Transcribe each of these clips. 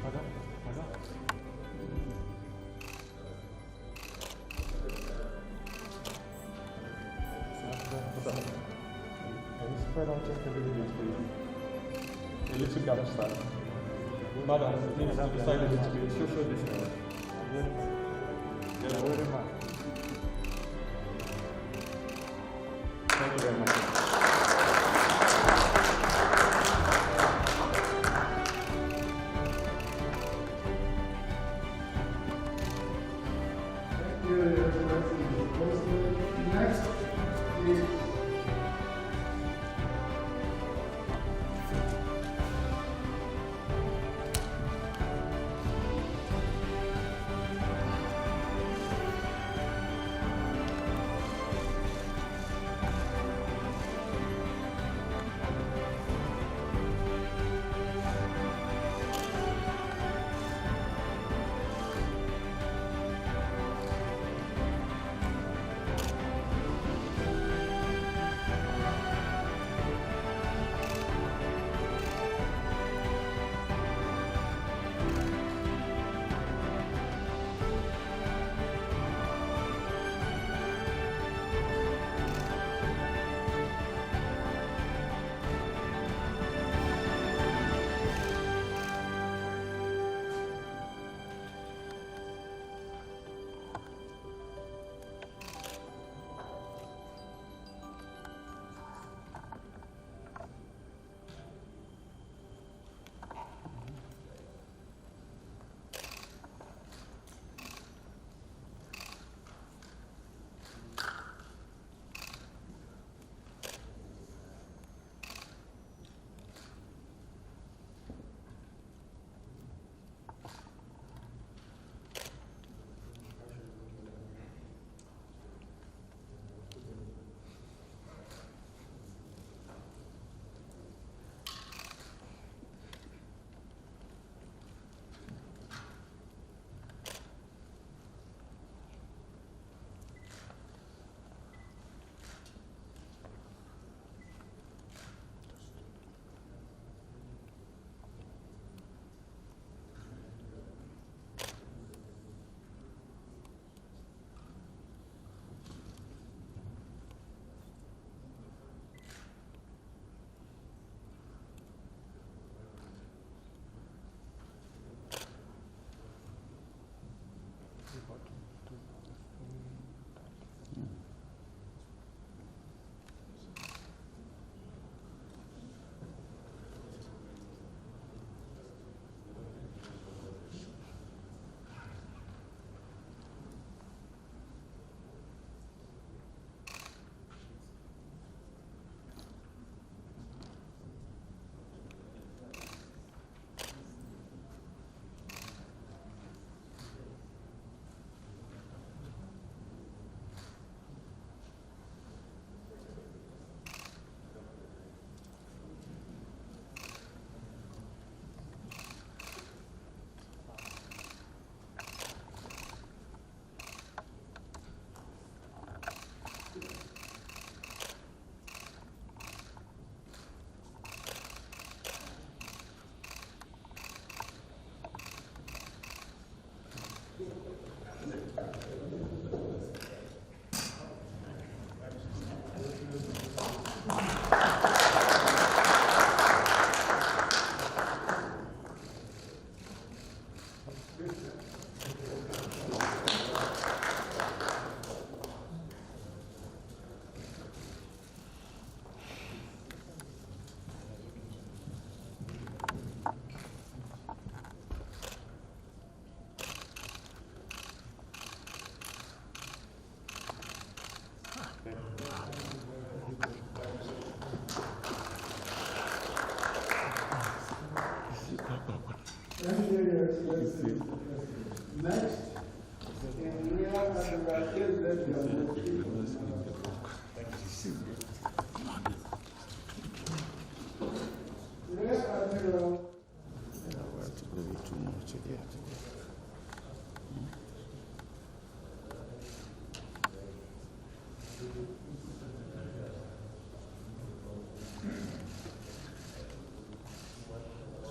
Spread out just a little bit, please. A little gap style. Madam, please, to the side a little bit. Show this one. Thank you very much.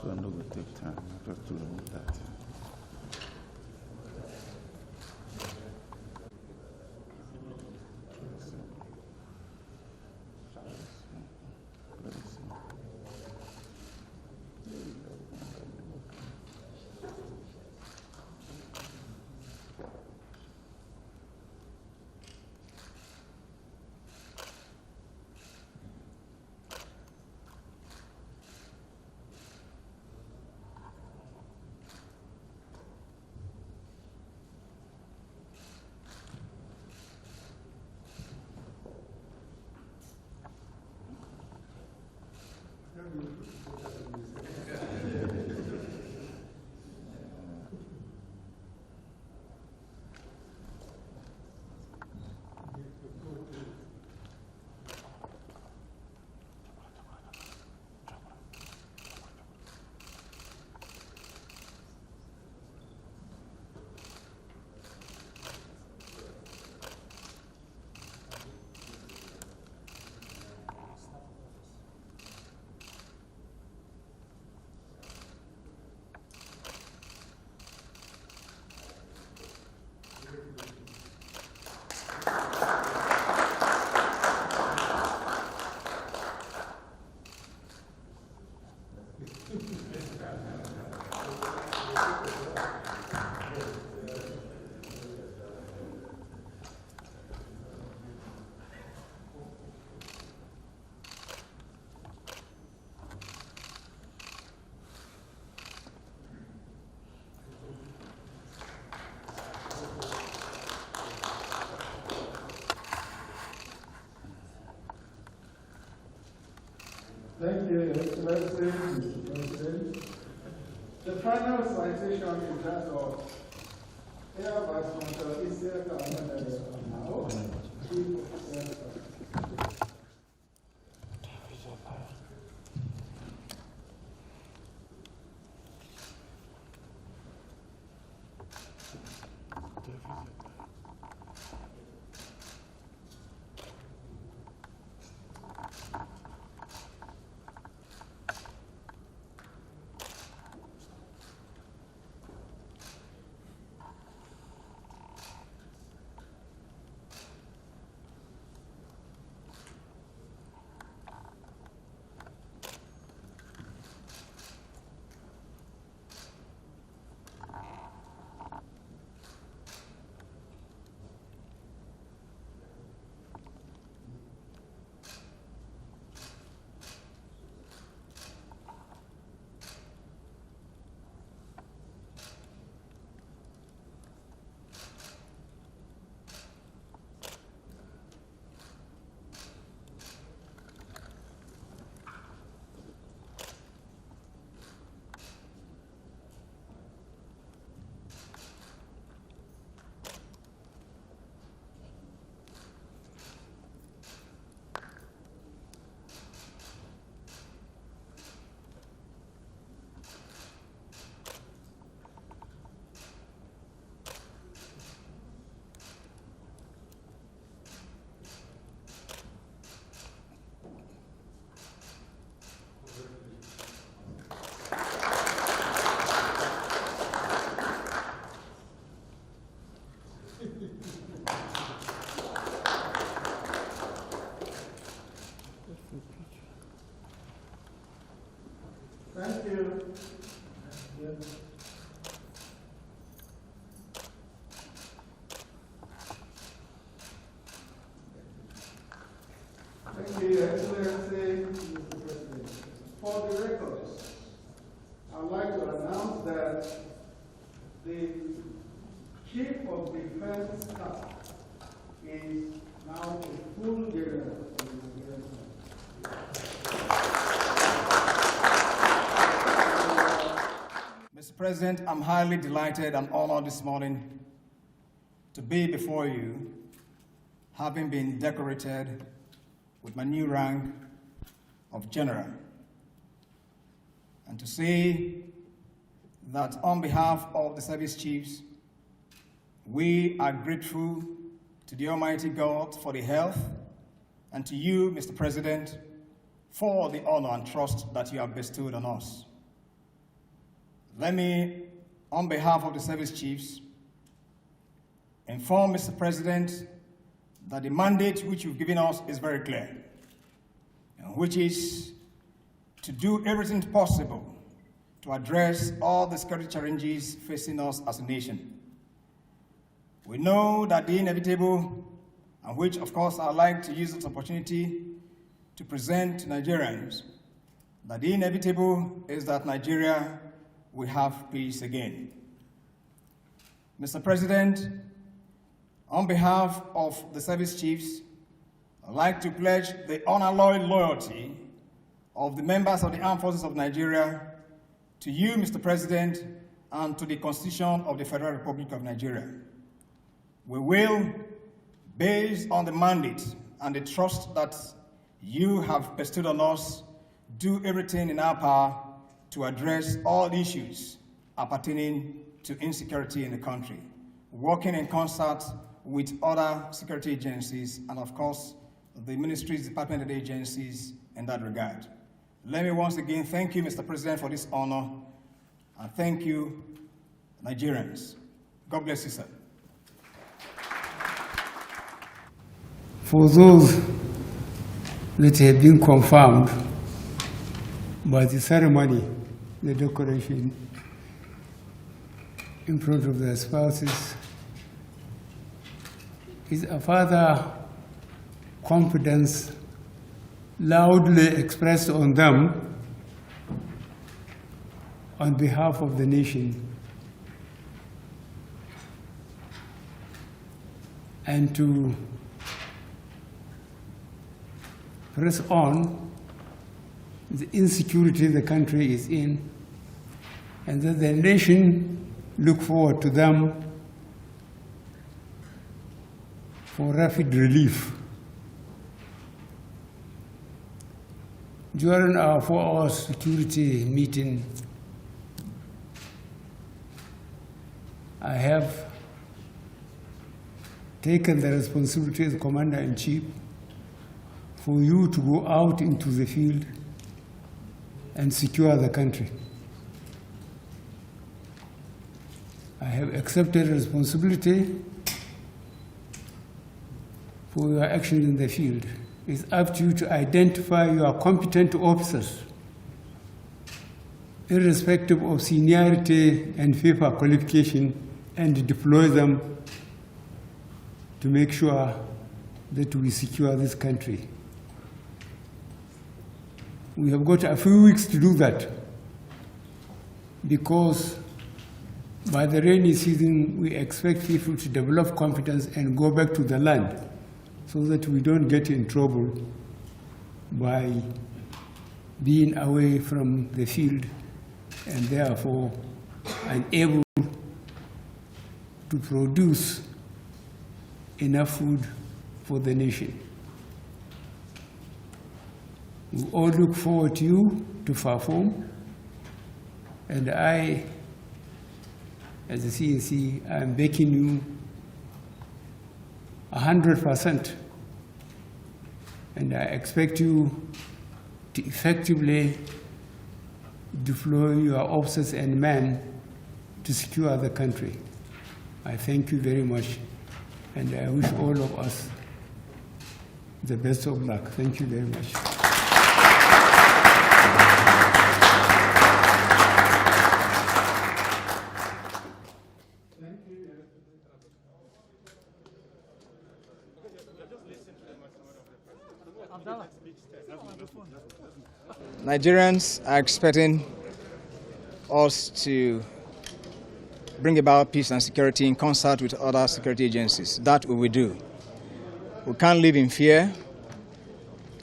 So I'm not going to take time. I just do Thank you, Excellency, Mr. President. The final citation is that of Air Vice Marshal Isiaka now, Chief of Air Force. Thank you. Thank you, Excellency, Mr. President. For the records, I'd like to announce that the Chief of Defense Staff is now a full general. Mr. President, I'm highly delighted and honored this morning to be before you, having been decorated with my new rank of General, and to say that on behalf of the service chiefs, we are grateful to the Almighty God for the health, and to you, Mr. President, for the honor and trust that you have bestowed on us. Let me on behalf of the service chiefs, inform Mr. President that the mandate which you've given us is very clear, which is to do everything possible to address all the security challenges facing us as a nation. We know that the inevitable, and which of course I'd like to use this opportunity to present to Nigerians, that the inevitable is that Nigeria will have peace again. Mr. President, on behalf of the service chiefs, I'd like to pledge the unalloyed loyalty of the members of the Armed Forces of Nigeria to you, Mr. President, and to the Constitution of the Federal Republic of Nigeria. We will, based on the mandate and the trust that you have bestowed on us, do everything in our power to address all issues appertaining to insecurity in the country, working in concert with other security agencies and, of course, the ministries, departmental agencies in that regard. Let me once again thank you, Mr. President, for this honor, and thank you, Nigerians. God bless you, sir. For those that have been confirmed by the ceremony, the decoration in front of their spouses, is a further confidence loudly expressed on them on behalf of the nation, and to press on the insecurity the country is in, and that the nation look forward to them for rapid relief. During our 4-hour security meeting, I have taken the responsibility as Commander-in-Chief for you to go out into the field and secure the country. I have accepted responsibility for your action in the field. It's up to you to identify your competent officers, irrespective of seniority and paper qualification, and deploy them to make sure that we secure this country. We have got a few weeks to do that, because by the rainy season, we expect people to develop confidence and go back to the land, so that we don't get in trouble by being away from the field and therefore unable to produce enough food for the nation. We all look forward to you to perform, and I, as a CNC, am backing you 100%, and I expect you to effectively deploy your officers and men to secure the country. I thank you very much, and I wish all of us the best of luck. Thank you very much. Nigerians are expecting us to bring about peace and security in concert with other security agencies. That we will do. We can't live in fear,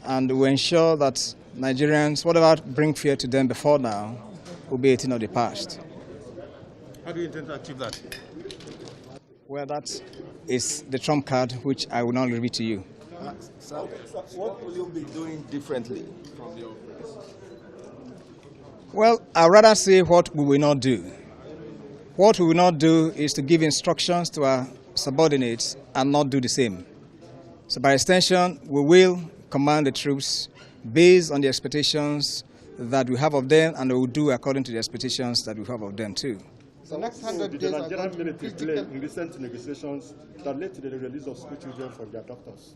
and we ensure that Nigerians, whatever bring fear to them before now, will be a thing of the past. How do you intend to achieve that? Well, that is the trump card, which I will not reveal to you. So what will you be doing differently from your office? Well, I'd rather say what we will not do. What we will not do is to give instructions to our subordinates and not do the same. So by extension, we will command the troops based on the expectations that we have of them, and we will do according to the expectations that we have of them too. The next So 100 did days the are Nigerian going to be military play critical. in recent negotiations that led to the release of school children from their doctors?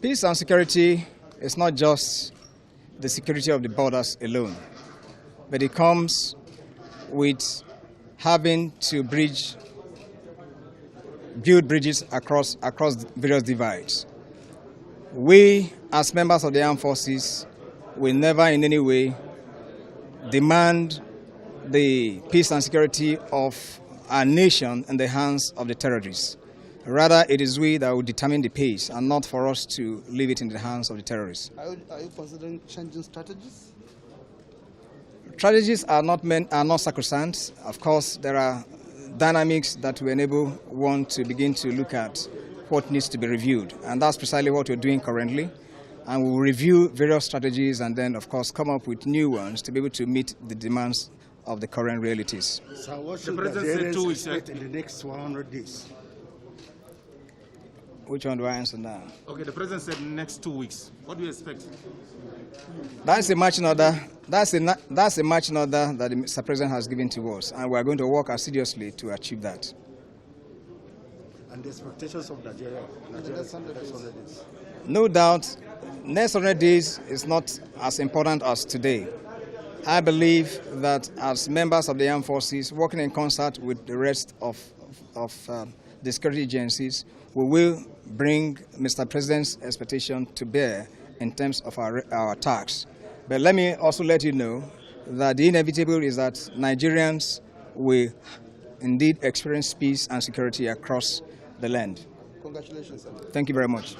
Peace and security is not just the security of the borders alone, but it comes with having to build bridges across various divides. We, as members of the armed forces, will never in any way demand the peace and security of our nation in the hands of the terrorists. Rather, it is we that will determine the pace, and not for us to leave it in the hands of the terrorists. Are you considering changing strategies? Strategies are not sacrosanct. Of course, there are dynamics that will enable one to begin to look at what needs to be reviewed, and that's precisely what we're doing currently. And we'll review various strategies and then, of course, come up with new ones to be able to meet the demands of the current realities. So what should The president said 2 weeks expect in the next 100 days? Which one do I answer now? Okay, the president said next 2 weeks. What do you expect? That's a marching order. That's a marching order that the Mr. President has given to us, and we are going to work assiduously to achieve that. And the expectations of Nigeria next 100 days? No doubt, next 100 days is not as important as today. I believe that as members of the armed forces, working in concert with the rest of the security agencies, we will bring Mr. President's expectation to bear in terms of our tasks. But let me also let you know that the inevitable is that Nigerians will indeed experience peace and security across the land. Congratulations, sir. Thank you very much.